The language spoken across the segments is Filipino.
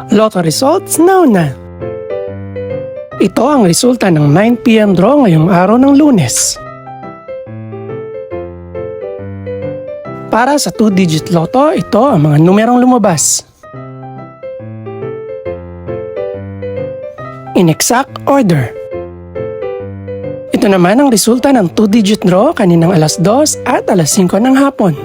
Lotto results now na. Ito ang resulta ng 9 PM draw ngayong araw ng Lunes. Para sa 2-digit lotto, ito ang mga numerong lumabas. In exact order. Ito naman ang resulta ng 2-digit draw kaninang alas 2 at alas 5 ng hapon.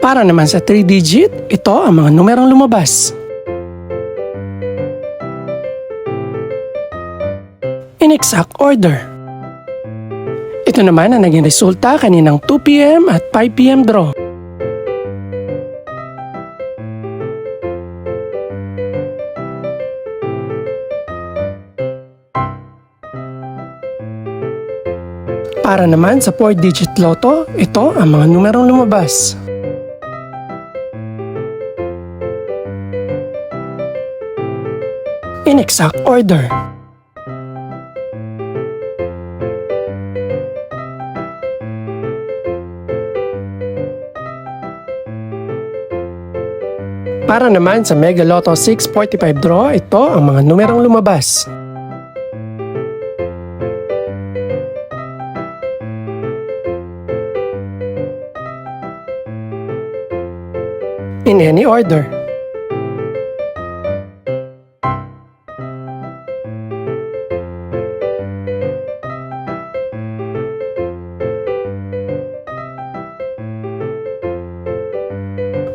Para naman sa 3-digit, ito ang mga numerong lumabas. In exact order. Ito naman ang naging resulta kaninang 2 PM at 5 PM draw. Para naman sa 4-digit lotto, ito ang mga numerong lumabas. In exact order. Para naman sa Mega Lotto 645 draw, ito ang mga numerong lumabas. In any order.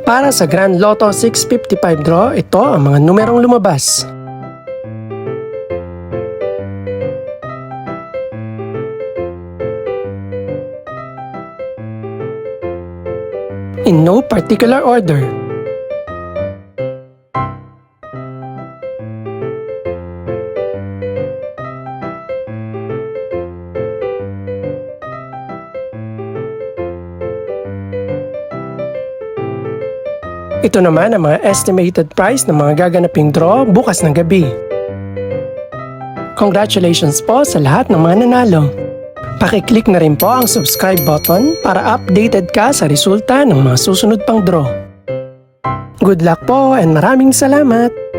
Para sa Grand Lotto 655 draw, ito ang mga numerong lumabas. In no particular order. Ito naman ang mga estimated price ng mga gaganaping draw bukas ng gabi. Congratulations po sa lahat ng mga nanalo. Pakiclick na rin po ang subscribe button para updated ka sa resulta ng mga susunod pang draw. Good luck po and maraming salamat!